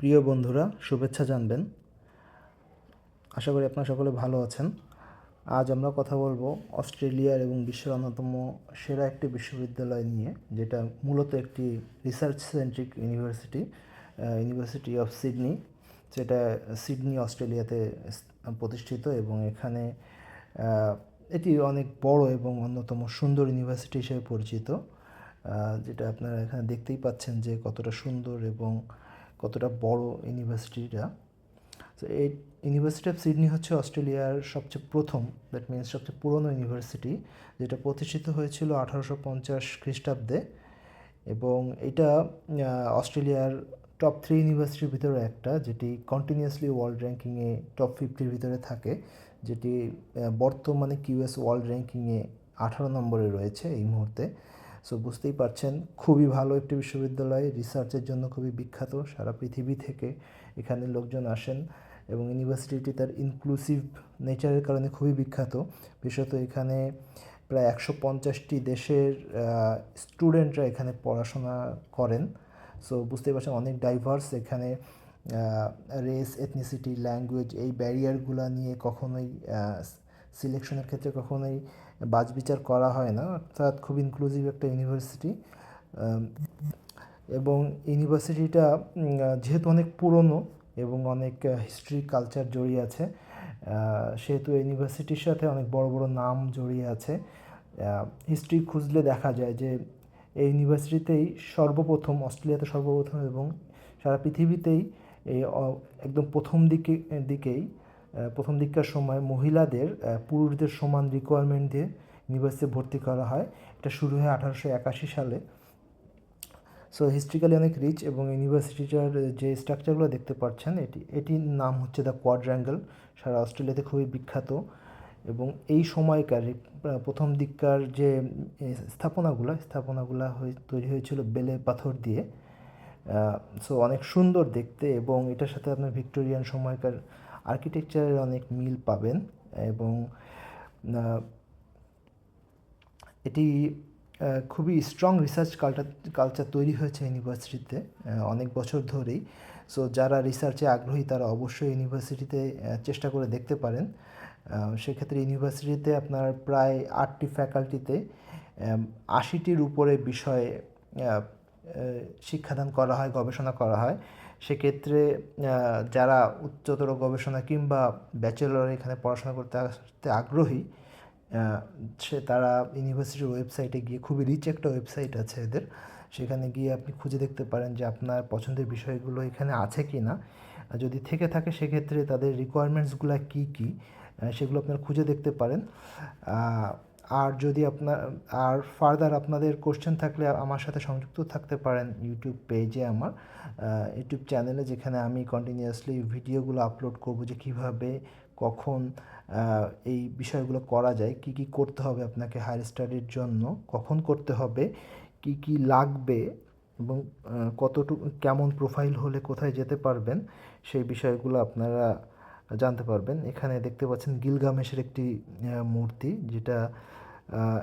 প্রিয় বন্ধুরা, শুভেচ্ছা জানবেন। আশা করি আপনারা সকলে ভালো আছেন। আজ আমরা কথা বলবো অস্ট্রেলিয়ার এবং বিশ্বের অন্যতম সেরা একটি বিশ্ববিদ্যালয় নিয়ে, যেটা মূলত একটি research centric university, university of Sydney. যেটা সিডনি অস্ট্রেলিয়াতে প্রতিষ্ঠিত এবং এখানে এটি অনেক বড় এবং অন্যতম সুন্দর ইউনিভার্সিটি হিসেবে পরিচিত। যেটা আপনারা এখানে দেখতেই পাচ্ছেন যে কতটা সুন্দর এবং কতটা বড় ইউনিভার্সিটিটা। তো এই ইউনিভার্সিটি অফ সিডনি হচ্ছে অস্ট্রেলিয়ার সবচেয়ে প্রথম, দ্যাট মিনস সবচেয়ে পুরনো ইউনিভার্সিটি, যেটা প্রতিষ্ঠিত হয়েছিল 1850 খ্রিস্টাব্দে। এবং এটা অস্ট্রেলিয়ার টপ 3 ইউনিভার্সিটির ভিতরে একটা, যেটি কন্টিনিউয়াসলি ওয়ার্ল্ড র্যাঙ্কিংয়ে টপ 50-র ভিতরে থাকে, যেটি বর্তমানে কিউএস ওয়ার্ল্ড র্যাঙ্কিংয়ে 18 নম্বরে রয়েছে এই মুহূর্তে। সো বুঝতেই পারছেন, খুবই ভালো একটি বিশ্ববিদ্যালয়, রিসার্চের জন্য খুবই বিখ্যাত। সারা পৃথিবী থেকে এখানে লোকজন আসেন এবং ইউনিভার্সিটিটি তার ইনক্লুসিভ নেচারের কারণে খুবই বিখ্যাত। বিশেষত এখানে প্রায় 150টি দেশের স্টুডেন্টরা এখানে পড়াশোনা করেন। সো বুঝতেই পারছেন, অনেক ডাইভার্স এখানে। রেস, এথনিসিটি, ল্যাঙ্গুয়েজ, এই ব্যারিয়ারগুলো নিয়ে কখনোই সিলেকশনের ক্ষেত্রে কখনোই বাছবিচার করা হয় না, অর্থাৎ খুব ইনক্লুসিভ একটা ইউনিভার্সিটি। এবং ইউনিভার্সিটিটা যেহেতু অনেক পুরনো এবং অনেক হিস্ট্রি কালচার জড়িয়ে আছে, সেহেতু ইউনিভার্সিটির সাথে অনেক বড় বড় নাম জড়িয়ে আছে। হিস্ট্রি খুঁজলে দেখা যায় যে এই ইউনিভার্সিটিতেই সর্বপ্রথম, অস্ট্রেলিয়াতে সর্বপ্রথম এবং সারা পৃথিবীতেই এই একদম প্রথম দিককার সময় মহিলাদের পুরুষদের সমান রিকোয়ারমেন্ট দিয়ে ইউনিভার্সিটি ভর্তি করা হয়। এটা শুরু হয় 1881 সালে। সো হিস্ট্রিক্যালি অনেক রিচ, এবং ইউনিভার্সিটিটার যে স্ট্রাকচারগুলো দেখতে পাচ্ছেন, এটির নাম হচ্ছে দ্য কোয়াড্র্যাঙ্গল, সারা অস্ট্রেলিয়াতে খুবই বিখ্যাত। এবং এই সময়কার প্রথম দিককার যে স্থাপনাগুলো তৈরি হয়েছিল বেলে পাথর দিয়ে। সো অনেক সুন্দর দেখতে, এবং এটার সাথে আপনার ভিক্টোরিয়ান সময়কার আর্কিটেকচারের অনেক মিল পাবেন। এবং এটি খুবই স্ট্রং রিসার্চ কালচার তৈরি হয়েছে ইউনিভার্সিটিতে অনেক বছর ধরেই। সো যারা রিসার্চে আগ্রহী তারা অবশ্যই ইউনিভার্সিটিতে চেষ্টা করে দেখতে পারেন। সেক্ষেত্রে ইউনিভার্সিটিতে আপনার প্রায় 8টি ফ্যাকাল্টিতে 80টির উপরে বিষয়ে শিক্ষাদান করা হয়, গবেষণা করা হয়। সেক্ষেত্রে যারা উচ্চতর গবেষণা কিংবা ব্যাচেলর এখানে পড়াশোনা করতে আগ্রহী, তারা ইউনিভার্সিটির ওয়েবসাইটে গিয়ে, খুবই রিচ একটা ওয়েবসাইট আছে এদের, সেখানে গিয়ে আপনি খুঁজে দেখতে পারেন যে আপনার পছন্দের বিষয়গুলো এখানে আছে কি না। যদি থেকে থাকে সেক্ষেত্রে তাদের রিকোয়ারমেন্টসগুলো কী কী, সেগুলো আপনারা খুঁজে দেখতে পারেন। আর যদি আর ফার্দার আপনাদের কোশ্চেন থাকলে আমার সাথে সংযুক্ত থাকতে পারেন ইউটিউব পেজে, আমার ইউটিউব চ্যানেলে, যেখানে আমি কন্টিনিউয়াসলি ভিডিওগুলো আপলোড করব যে কীভাবে, কখন এই বিষয়গুলো করা যায়, কি কি করতে হবে আপনাকে হায়ার স্টাডির জন্য, কখন করতে হবে, কি কি লাগবে, এবং কতটুকু কেমন প্রোফাইল হলে কোথায় যেতে পারবেন, সেই বিষয়গুলো আপনারা জানতে পারবেন। এখানে দেখতে পাচ্ছেন গিলগামেশের একটি মূর্তি, যেটা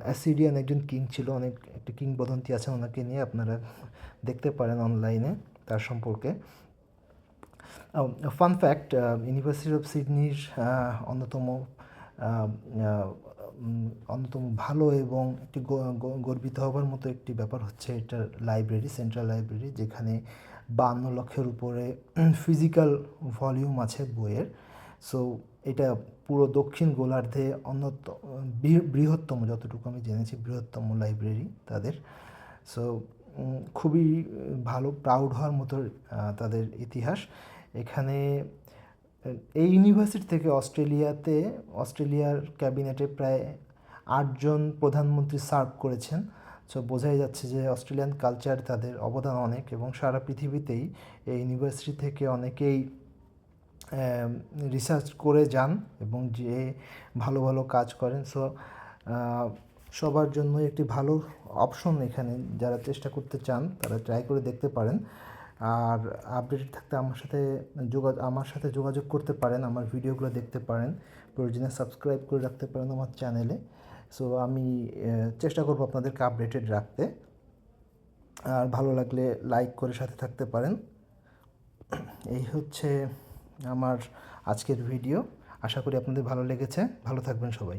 অ্যাসিরিয়ান একজন কিং ছিল, অনেক একটি কিংবদন্তি আছে ওনাকে নিয়ে, আপনারা দেখতে পারেন অনলাইনে তার সম্পর্কে। ফান ফ্যাক্ট, ইউনিভার্সিটি অফ সিডনির অন্যতম ভালো এবং একটি গর্বিত হবার মতো একটি ব্যাপার হচ্ছে এটার লাইব্রেরি, সেন্ট্রাল লাইব্রেরি, যেখানে 52 লক্ষের উপরে ফিজিক্যাল ভলিউম আছে বইয়ের। সো এটা পুরো দক্ষিণ গোলার্ধে বৃহত্তম, যতটুকু আমি জেনেছি, বৃহত্তম লাইব্রেরি তাদের। সো খুবই ভালো, প্রাউড হওয়ার মতো তাদের ইতিহাস। এখানে এই ইউনিভার্সিটি থেকে অস্ট্রেলিয়ার ক্যাবিনেটে প্রায় 8জন প্রধানমন্ত্রী সার্ভ করেছেন। সো বোঝাই যাচ্ছে যে অস্ট্রেলিয়ান কালচার, তাদের অবদান অনেক, এবং সারা পৃথিবীতেই এই ইউনিভার্সিটি থেকে অনেকেই রিসার্চ করে যান এবং যে ভালো ভালো কাজ করেন। সো সবার জন্য একটি ভালো অপশন এখানে, যারা চেষ্টা করতে চান তারা ট্রাই করে দেখতে পারেন। আর আপডেটেড থাকতে আমার সাথে যোগাযোগ করতে পারেন, আমার ভিডিওগুলো দেখতে পারেন, প্রয়োজনে সাবস্ক্রাইব করে রাখতে পারেন আমার চ্যানেলে। সো আমি চেষ্টা করব আপনাদেরকে আপডেটেড রাখতে। আর ভালো লাগলে লাইক করে সাথে থাকতে পারেন। এই হচ্ছে আমার আজকের ভিডিও। আশা করি আপনাদের ভালো লেগেছে। ভালো থাকবেন সবাই।